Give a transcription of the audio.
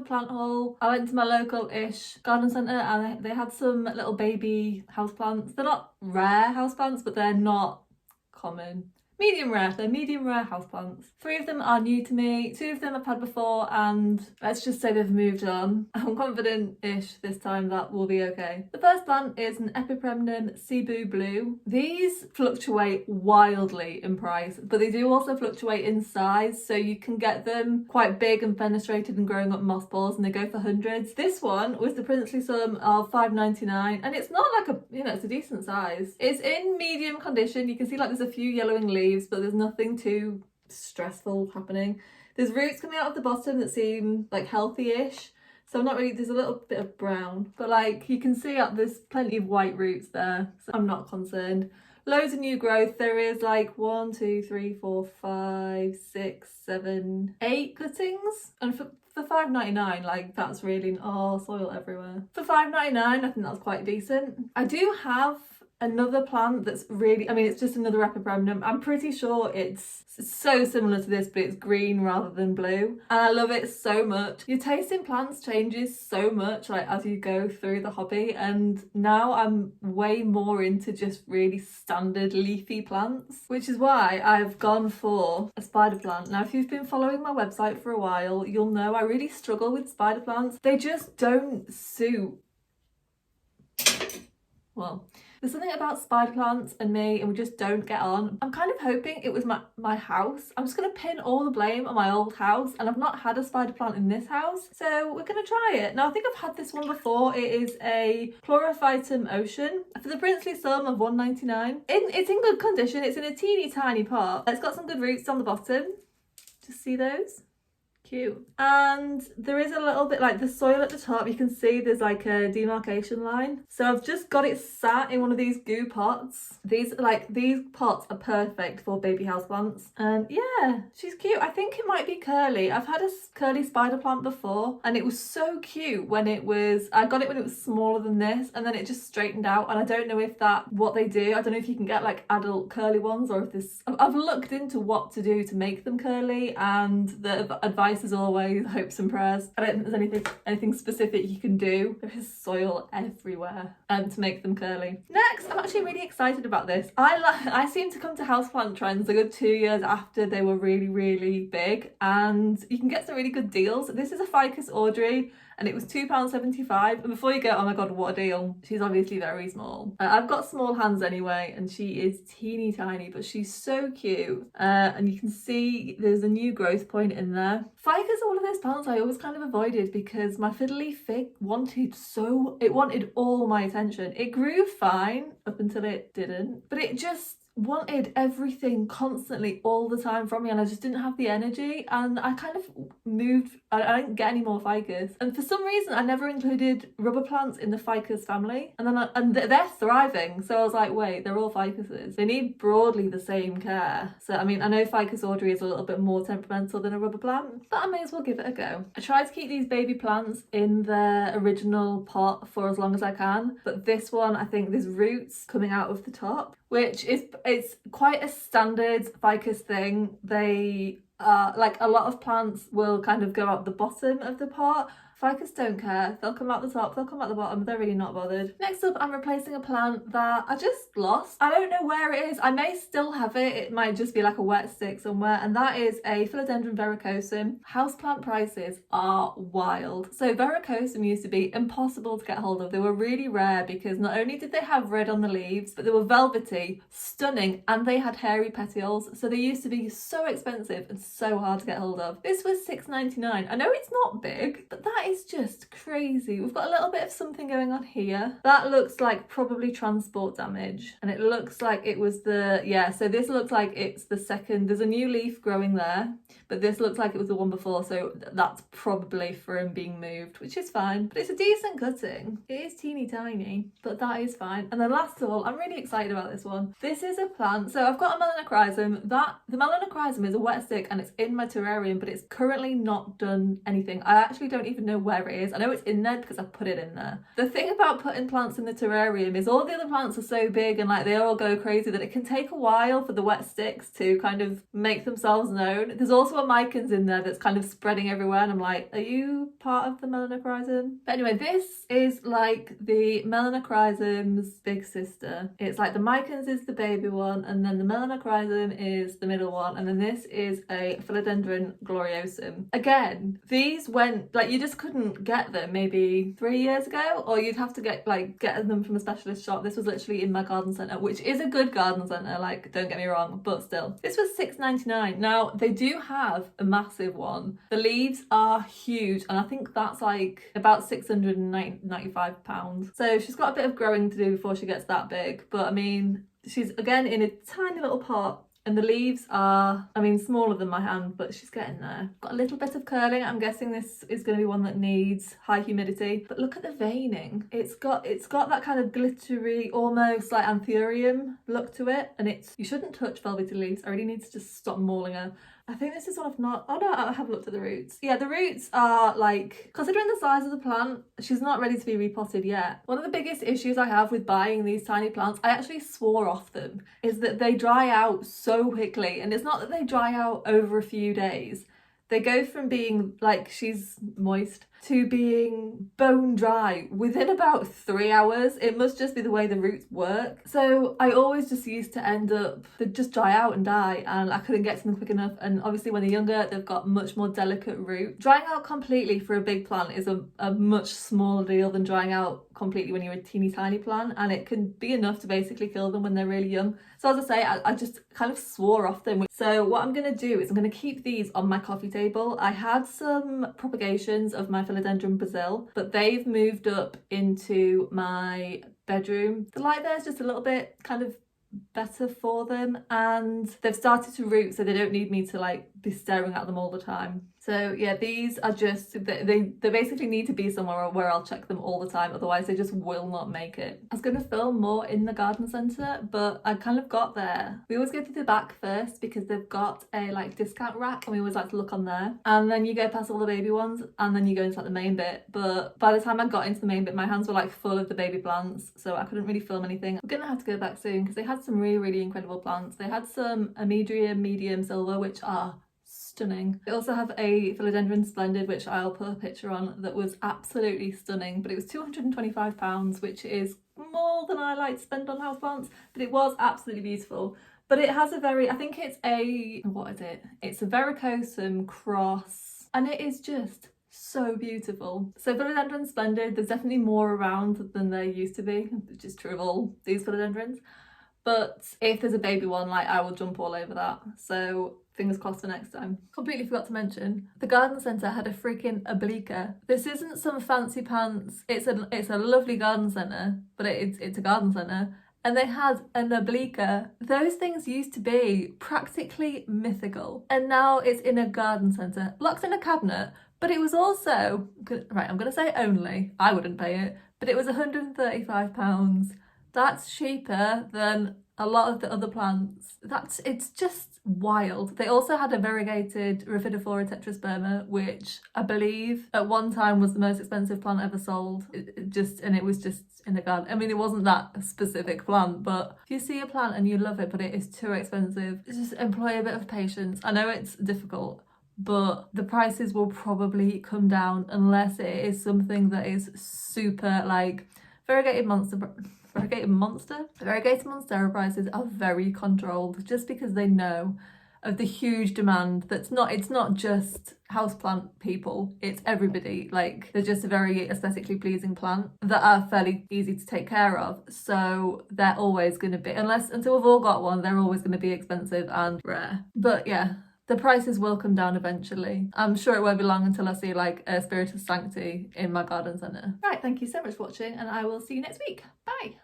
plant haul. I went to my local-ish garden centre and they had some little baby houseplants. They're not rare houseplants, but they're not common. Medium rare, they're medium rare houseplants. 3 of them are new to me, 2 of them I've had before, and let's just say they've moved on. I'm confident-ish this time that will be okay. The first plant is an Epipremnum cebu blue. These fluctuate wildly in price, but they do also fluctuate in size, so you can get them quite big and fenestrated and growing up moss balls, and they go for hundreds. This one was the princely sum of £5.99, and it's not like a, it's a decent size. It's in medium condition. You can see like there's a few yellowing leaves, but there's nothing too stressful happening. There's roots coming out of the bottom that seem like healthy-ish, so I'm not really, there's a little bit of brown, but like you can see there's plenty of white roots there, so I'm not concerned. Loads of new growth. There is like 1, 2, 3, 4, 5, 6, 7, 8 cuttings, and for £5.99, like that's really, soil everywhere. For £5.99, I think that's quite decent. I do have another plant that's really, it's just another Epipremnum. I'm pretty sure it's so similar to this, but it's green rather than blue. And I love it so much. Your taste in plants changes so much like as you go through the hobby, and now I'm way more into just really standard leafy plants, which is why I've gone for a spider plant. Now, if you've been following my website for a while, you'll know I really struggle with spider plants. They just don't suit, there's something about spider plants and me, and we just don't get on. I'm kind of hoping it was my house. I'm just going to pin all the blame on my old house, and I've not had a spider plant in this house, so we're going to try it. Now, I think I've had this one before. It is a Chlorophytum ocean for the princely sum of £1.99. It's in good condition. It's in a teeny tiny pot. It's got some good roots on the bottom. Just see those? Cute. And there is a little bit like the soil at the top. You can see there's like a demarcation line, so I've just got it sat in one of these goo pots. These pots are perfect for baby houseplants, and yeah, she's cute. I think it might be curly. I've had a curly spider plant before, and it was so cute when I got it when it was smaller than this, and then it just straightened out, and I don't know if what they do. I don't know if you can get like adult curly ones, or if this, I've looked into what to do to make them curly, and the advice is always hopes and prayers. I don't think there's anything specific you can do. There is soil everywhere to make them curly. Next, I'm actually really excited about this. I seem to come to houseplant trends a good 2 years after they were really, really big, and you can get some really good deals. This is a Ficus Audrey, and it was £2.75. And before you go, oh my god, what a deal. She's obviously very small. I've got small hands anyway, and she is teeny tiny, but she's so cute. And you can see there's a new growth point in there. Ficus, all of those plants I always kind of avoided because my fiddly fig wanted all my attention. It grew fine up until it didn't, but it just wanted everything constantly all the time from me, and I just didn't have the energy, and I kind of moved. I didn't get any more ficus, and for some reason I never included rubber plants in the ficus family, and then they're thriving, so I was like, wait, they're all ficuses. They need broadly the same care. So I know Ficus Audrey is a little bit more temperamental than a rubber plant, but I may as well give it a go. I try to keep these baby plants in their original pot for as long as I can, but this one, I think there's roots coming out of the top, which it's quite a standard ficus thing. They like a lot of plants will kind of go out the bottom of the pot. Ficus don't care. They'll come out the top, they'll come out the bottom, they're really not bothered. Next up, I'm replacing a plant that I just lost. I don't know where it is. I may still have it. It might just be like a wet stick somewhere, and that is a Philodendron verrucosum. Houseplant prices are wild. So verrucosum used to be impossible to get hold of. They were really rare because not only did they have red on the leaves, but they were velvety, stunning, and they had hairy petioles. So they used to be so expensive and so hard to get hold of. This was £6.99. I know it's not big, but that is just crazy. We've got a little bit of something going on here. That looks like probably transport damage, and it looks like it was so this looks like it's the second. There's a new leaf growing there, but this looks like it was the one before, so that's probably from being moved, which is fine, but it's a decent cutting. It is teeny tiny, but that is fine. And then last of all, I'm really excited about this one. This is a plant, so I've got a melanochrysum. The melanochrysum is a wet stick, and it's in my terrarium, but it's currently not done anything. I actually don't even know where it is. I know it's in there because I put it in there. The thing about putting plants in the terrarium is all the other plants are so big and like they all go crazy that it can take a while for the wet sticks to kind of make themselves known. There's also more micans in there that's kind of spreading everywhere, and I'm like, are you part of the melanochrysum? But anyway, this is like the melanochrysum's big sister. It's like the micans is the baby one, and then the melanochrysum is the middle one, and then this is a Philodendron gloriosum. Again, these went, like, you just couldn't get them maybe 3 years ago, or you'd have to get them from a specialist shop. This was literally in my garden centre, which is a good garden centre, like, don't get me wrong, but still. This was £6.99. Now, they do have a massive one. The leaves are huge, and I think that's like about £695. So she's got a bit of growing to do before she gets that big, but I mean, she's again in a tiny little pot. And the leaves are, I mean, smaller than my hand, but she's getting there. Got a little bit of curling. I'm guessing this is going to be one that needs high humidity. But look at the veining. It's got that kind of glittery, almost like anthurium look to it. And you shouldn't touch velvety leaves. I really need to just stop mauling her. I think this is one of not, oh no, I have looked at the roots. Yeah, the roots are like, considering the size of the plant, she's not ready to be repotted yet. One of the biggest issues I have with buying these tiny plants, I actually swore off them, is that they dry out so quickly. And it's not that they dry out over a few days. They go from being like, she's moist, to being bone dry within about 3 hours. It must just be the way the roots work. So I always just used to end up, they'd just dry out and die, and I couldn't get to them quick enough. And obviously when they're younger, they've got much more delicate root. Drying out completely for a big plant is a much smaller deal than drying out completely when you're a teeny tiny plant, and it can be enough to basically kill them when they're really young. So as I say, I just kind of swore off them. So what I'm going to do is I'm going to keep these on my coffee table. I had some propagations of my Philodendron Brazil, but they've moved up into my bedroom. The light there is just a little bit kind of better for them, and they've started to root, so they don't need me to like be staring at them all the time. So yeah, these are just, they basically need to be somewhere where I'll check them all the time, otherwise they just will not make it. I was going to film more in the garden centre, but I kind of got there. We always go through the back first because they've got a like discount rack, and we always like to look on there. And then you go past all the baby ones, and then you go into like the main bit. But by the time I got into the main bit, my hands were like full of the baby plants, so I couldn't really film anything. I'm going to have to go back soon because they had some really, really incredible plants. They had some Epipremnum medium silver, which are stunning. They also have a Philodendron Splendid, which I'll put a picture on, that was absolutely stunning, but it was £225, which is more than I like to spend on houseplants, but it was absolutely beautiful. But it has a very, I think it's a, what is it? It's a verrucosum cross, and it is just so beautiful. So Philodendron Splendid, there's definitely more around than there used to be, which is true of all these philodendrons. But if there's a baby one, like, I will jump all over that. So fingers crossed for next time. Completely forgot to mention, the garden centre had a freaking oblique. This isn't some fancy pants. It's a lovely garden centre, but it's a garden centre. And they had an oblique. Those things used to be practically mythical. And now it's in a garden centre, locked in a cabinet. But it was also, right, I'm going to say only, I wouldn't pay it, but it was £135. That's cheaper than a lot of the other plants. It's just wild. They also had a variegated Rhaphidophora tetrasperma, which I believe at one time was the most expensive plant ever sold. It was just in a garden. I mean, it wasn't that specific plant, but if you see a plant and you love it, but it is too expensive, just employ a bit of patience. I know it's difficult, but the prices will probably come down unless it is something that is super, like, variegated monstera prices are very controlled, just because they know of the huge demand. It's not just houseplant people, it's everybody. Like, they're just a very aesthetically pleasing plant that are fairly easy to take care of, so they're always going to be, until we've all got one, they're always going to be expensive and rare. But yeah, the prices will come down eventually. I'm sure it won't be long until I see like a Spiritus Sancti in my garden centre. Right, thank you so much for watching, and I will see you next week. Bye!